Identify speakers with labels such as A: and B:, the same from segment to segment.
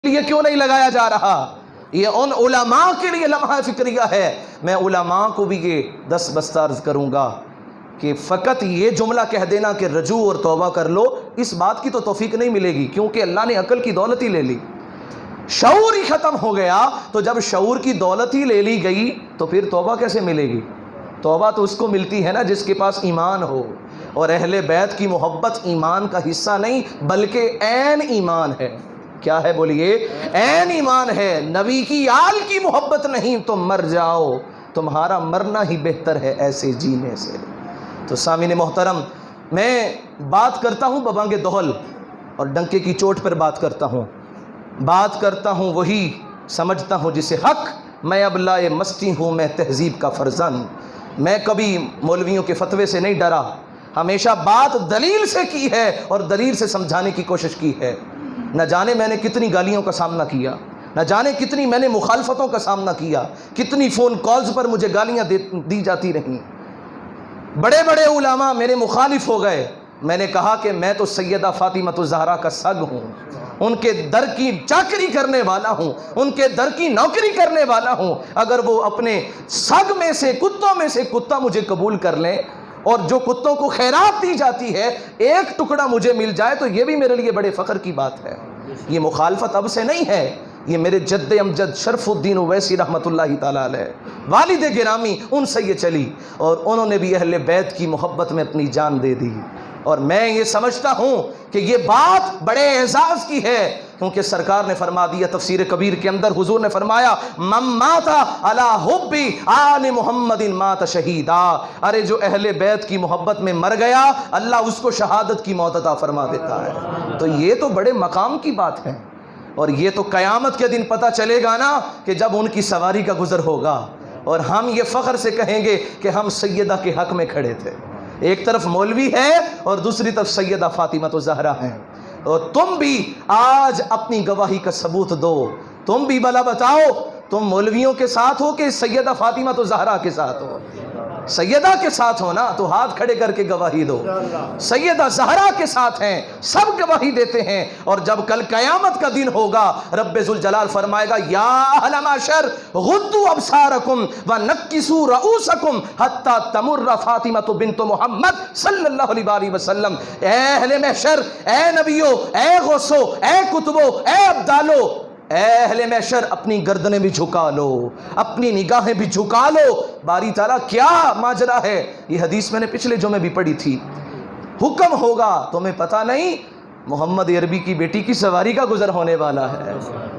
A: یہ کیوں نہیں لگایا جا رہا؟ یہ ان علماء کے لیے لمحہ فکریہ ہے۔ میں علماء کو بھی یہ دست بستہ عرض کروں گا کہ فقط یہ جملہ کہہ دینا کہ رجوع اور توبہ کر لو، اس بات کی تو توفیق نہیں ملے گی، کیونکہ اللہ نے عقل کی دولت ہی لے لی، شعور ہی ختم ہو گیا۔ تو جب شعور کی دولت ہی لے لی گئی تو پھر توبہ کیسے ملے گی؟ توبہ تو اس کو ملتی ہے نا جس کے پاس ایمان ہو، اور اہل بیت کی محبت ایمان کا حصہ نہیں بلکہ عین ایمان ہے۔ کیا ہے بولیے؟ عین ایمان ہے۔ نبی کی آل کی محبت نہیں تو مر جاؤ، تمہارا مرنا ہی بہتر ہے ایسے جینے سے۔ تو سامعین محترم، میں بات کرتا ہوں ببانگ دہل اور ڈنکے کی چوٹ پر بات کرتا ہوں وہی سمجھتا ہوں جسے حق۔ میں اب لائے مستی ہوں، میں تہذیب کا فرزند۔ میں کبھی مولویوں کے فتوے سے نہیں ڈرا، ہمیشہ بات دلیل سے کی ہے اور دلیل سے سمجھانے کی کوشش کی ہے۔ نہ جانے میں نے کتنی گالیوں کا سامنا کیا، نہ جانے کتنی میں نے مخالفتوں کا سامنا کیا، کتنی فون کالز پر مجھے گالیاں دی جاتی رہیں۔ بڑے بڑے علماء میرے مخالف ہو گئے۔ میں نے کہا کہ میں تو سیدہ فاطمہ الزہرا کا سگ ہوں، ان کے در کی چاکری کرنے والا ہوں، ان کے در کی نوکری کرنے والا ہوں۔ اگر وہ اپنے سگ میں سے، کتوں میں سے کتا مجھے قبول کر لیں اور جو کتوں کو خیرات دی جاتی ہے ایک ٹکڑا مجھے مل جائے تو یہ بھی میرے لیے بڑے فخر کی بات ہے۔ یہ مخالفت اب سے نہیں ہے، یہ میرے جد امجد شرف الدین اویسی رحمۃ اللہ تعالیٰ علیہ والد گرامی ان سے یہ چلی، اور انہوں نے بھی اہل بیت کی محبت میں اپنی جان دے دی۔ اور میں یہ سمجھتا ہوں کہ یہ بات بڑے اعزاز کی ہے، کیونکہ سرکار نے فرما دیا تفسیر کبیر کے اندر، حضور نے فرمایا من مات علی حب آل محمد مات شہیدا۔ ارے جو اہل بیت کی محبت میں مر گیا اللہ اس کو شہادت کی موت عطا فرما دیتا ہے۔ تو یہ تو بڑے مقام کی بات ہے، اور یہ تو قیامت کے دن پتہ چلے گا نا کہ جب ان کی سواری کا گزر ہوگا اور ہم یہ فخر سے کہیں گے کہ ہم سیدہ کے حق میں کھڑے تھے۔ ایک طرف مولوی ہے اور دوسری طرف سیدہ فاطمہ الزہرا ہیں، اور تم بھی آج اپنی گواہی کا ثبوت دو۔ تم بھی بلا بتاؤ، تم مولویوں کے ساتھ ہو کہ سیدہ فاطمہ الزہرا کے ساتھ ہو؟ سیدہ کے ساتھ ہو نا، تو ہاتھ کھڑے کر کے گواہی دو۔ سیدہ زہرا کے ساتھ ہیں، سب گواہی دیتے ہیں، اور جب کل قیامت کا دن ہوگا رب ذوالجلال فرمائے گا یا اہل معشر غضوا ابصارکم ونکسوا رؤوسکم حتی تمر فاطمہ بنت محمد صلی اللہ علیہ وآلہ وسلم۔ اے اہل محشر، اے نبیو، اے غوثو، اے کتبو، اے ابدالو، اے اہل محشر اپنی گردنیں بھی جھکا لو، اپنی نگاہیں بھی جھکا لو۔ باری تعالیٰ کیا ماجرا ہے؟ یہ حدیث میں نے پچھلے جمعے بھی پڑھی تھی۔ حکم ہوگا، تمہیں پتہ نہیں محمد عربی کی بیٹی کی سواری کا گزر ہونے والا ہے۔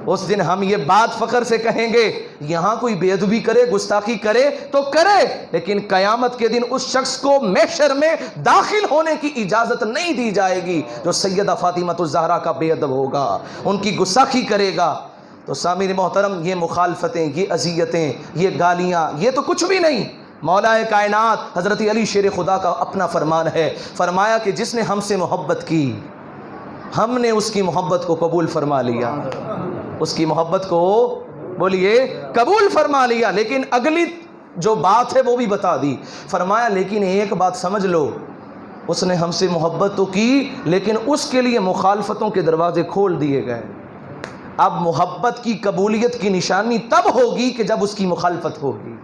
A: اس دن ہم یہ بات فخر سے کہیں گے، یہاں کوئی بے ادبی کرے، گستاخی کرے تو کرے، لیکن قیامت کے دن اس شخص کو محشر میں داخل ہونے کی اجازت نہیں دی جائے گی جو سیدہ فاطمہ الزہرا کا بے ادب ہوگا، ان کی گستاخی کرے گا۔ تو سامعین محترم، یہ مخالفتیں، یہ اذیتیں، یہ گالیاں، یہ تو کچھ بھی نہیں۔ مولا کائنات حضرت علی شیر خدا کا اپنا فرمان ہے، فرمایا کہ جس نے ہم سے محبت کی ہم نے اس کی محبت کو قبول فرما لیا، اس کی محبت کو بولیے قبول فرما لیا۔ لیکن اگلی جو بات ہے وہ بھی بتا دی، فرمایا لیکن ایک بات سمجھ لو، اس نے ہم سے محبت تو کی لیکن اس کے لیے مخالفتوں کے دروازے کھول دیے گئے۔ اب محبت کی قبولیت کی نشانی تب ہوگی کہ جب اس کی مخالفت ہوگی،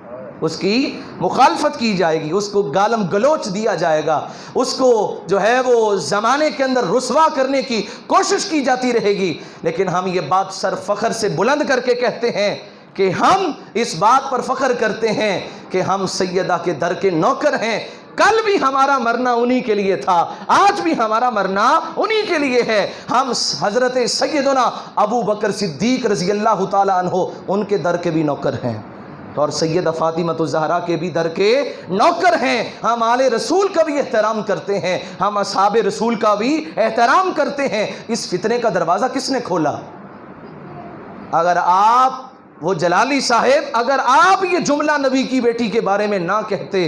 A: اس کی مخالفت کی جائے گی، اس کو گالم گلوچ دیا جائے گا، اس کو جو ہے وہ زمانے کے اندر رسوا کرنے کی کوشش کی جاتی رہے گی۔ لیکن ہم یہ بات سر فخر سے بلند کر کے کہتے ہیں کہ ہم اس بات پر فخر کرتے ہیں کہ ہم سیدہ کے در کے نوکر ہیں۔ کل بھی ہمارا مرنا انہی کے لیے تھا، آج بھی ہمارا مرنا انہی کے لیے ہے۔ ہم حضرت سیدنا ابو بکر صدیق رضی اللہ تعالیٰ عنہ ان کے در کے بھی نوکر ہیں، اور سیدہ فاطمہ الزہرا کے بھی در کے نوکر ہیں۔ ہم آل رسول کا بھی احترام کرتے ہیں، ہم اصحاب رسول کا بھی احترام کرتے ہیں۔ اس فتنے کا دروازہ کس نے کھولا؟ اگر آپ وہ جلالی صاحب، اگر آپ یہ جملہ نبی کی بیٹی کے بارے میں نہ کہتے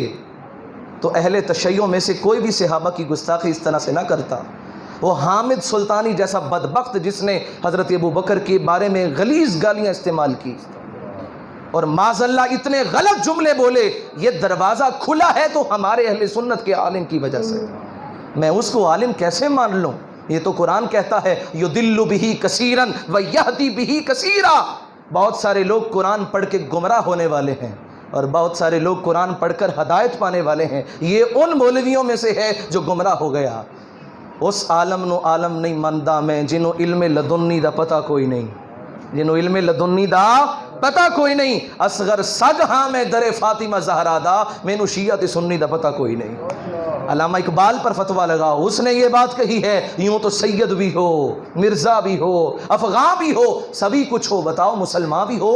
A: تو اہل تشیع میں سے کوئی بھی صحابہ کی گستاخی اس طرح سے نہ کرتا۔ وہ حامد سلطانی جیسا بدبخت جس نے حضرت ابو بکر کے بارے میں غلیظ گالیاں استعمال کی اور معاذ اللہ اتنے غلط جملے بولے، یہ دروازہ کھلا ہے تو ہمارے اہل سنت کے عالم کی وجہ سے۔ میں اس کو عالم کیسے مان لوں یہ تو قرآن کہتا ہے یضل بہ کثیرا ویہدی بہ کثیرا. بہت سارے لوگ قرآن پڑھ کے گمراہ ہونے والے ہیں اور بہت سارے لوگ قرآن پڑھ کر ہدایت پانے والے ہیں. یہ ان مولویوں میں سے ہے جو گمراہ ہو گیا. اس عالم نو عالم نہیں مندا میں جنہوں علم لدنی دا پتہ کوئی نہیں, جنہوں علم لدنی دا پتہ کوئی نہیں. اصغر سگ ہاں میں در فاطمہ زہرا دا, مینوں شیعہ تے سنی دا پتہ کوئی نہیں. علامہ اقبال پر فتویٰ لگا, اس نے یہ بات کہی ہے یوں تو سید بھی ہو, مرزا بھی ہو, افغاں بھی ہو, سبھی کچھ ہو, بتاؤ مسلمان بھی ہو.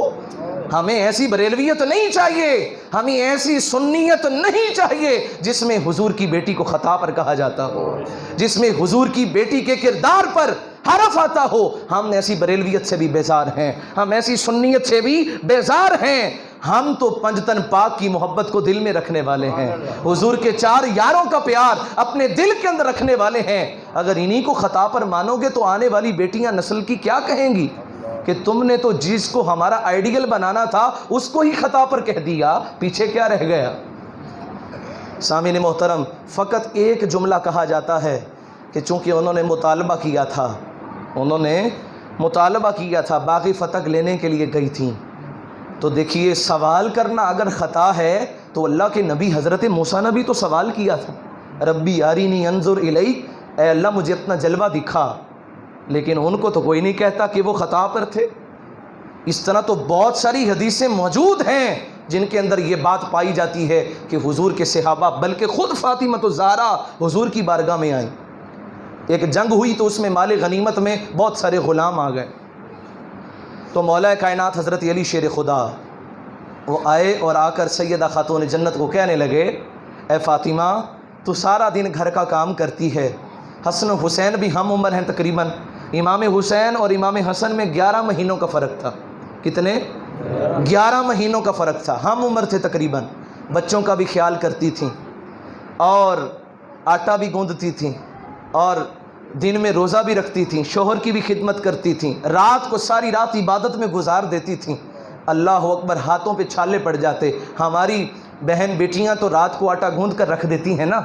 A: ہمیں ایسی بریلویت نہیں چاہیے, ہمیں ایسی سنیت نہیں چاہیے جس میں حضور کی بیٹی کو خطا پر کہا جاتا ہو, جس میں حضور کی بیٹی کے کردار پر حرف آتا ہو. ہم ایسی بریلویت سے بھی بیزار ہیں, ہم ایسی سنیت سے بھی بیزار ہیں. ہم تو پنجتن پاک کی محبت کو دل میں رکھنے والے ہیں, حضور کے 4 یاروں کا پیار اپنے دل کے اندر رکھنے والے ہیں. اگر انہی کو خطا پر مانو گے تو آنے والی بیٹیاں نسل کی کیا کہیں گی کہ تم نے تو جس کو ہمارا آئیڈیل بنانا تھا اس کو ہی خطا پر کہہ دیا, پیچھے کیا رہ گیا. سامعین محترم, فقط ایک جملہ کہا جاتا ہے کہ چونکہ انہوں نے مطالبہ کیا تھا, انہوں نے مطالبہ کیا تھا, باغی فتح لینے کے لیے گئی تھیں. تو دیکھیے سوال کرنا اگر خطا ہے تو اللہ کے نبی حضرت موسیٰ نے بھی تو سوال کیا تھا, ربی ارینی انظر الیک, اے اللہ مجھے اپنا جلوہ دکھا. لیکن ان کو تو کوئی نہیں کہتا کہ وہ خطا پر تھے. اس طرح تو بہت ساری حدیثیں موجود ہیں جن کے اندر یہ بات پائی جاتی ہے کہ حضور کے صحابہ بلکہ خود فاطمہ الزہرا حضور کی بارگاہ میں آئیں. ایک جنگ ہوئی تو اس میں مال غنیمت میں بہت سارے غلام آ گئے, تو مولا کائنات حضرت علی شیر خدا وہ آئے اور آ کر سیدہ خاتون جنت کو کہنے لگے, اے فاطمہ تو سارا دن گھر کا کام کرتی ہے, حسن و حسین بھی ہم عمر ہیں تقریباً, امام حسین اور امام حسن میں 11 مہینوں کا فرق تھا. کتنے؟ 11 مہینوں کا فرق تھا, ہم عمر تھے تقریباً. بچوں کا بھی خیال کرتی تھیں اور آٹا بھی گوندتی تھیں اور دن میں روزہ بھی رکھتی تھیں, شوہر کی بھی خدمت کرتی تھیں, رات کو ساری رات عبادت میں گزار دیتی تھیں. اللہ اکبر, ہاتھوں پہ چھالے پڑ جاتے. ہماری بہن بیٹیاں تو رات کو آٹا گوندھ کر رکھ دیتی ہیں نا,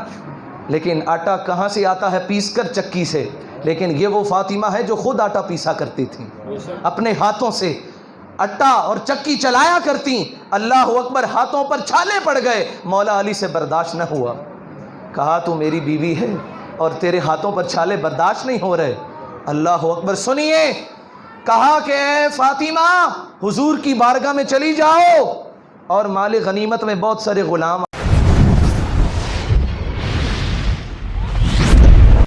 A: لیکن آٹا کہاں سے آتا ہے؟ پیس کر چکی سے. لیکن یہ وہ فاطمہ ہے جو خود آٹا پیسا کرتی تھیں, اپنے ہاتھوں سے آٹا اور چکی چلایا کرتی. اللہ اکبر, ہاتھوں پر چھالے پڑ گئے. مولا علی سے برداشت نہ ہوا, کہا تو میری بیوی ہے اور تیرے ہاتھوں پر چھالے برداشت نہیں ہو رہے. اللہ اکبر, سنیے, کہا کہ اے فاطمہ حضور کی بارگاہ میں چلی جاؤ اور مال غنیمت میں بہت سارے غلام.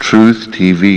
B: Truth TV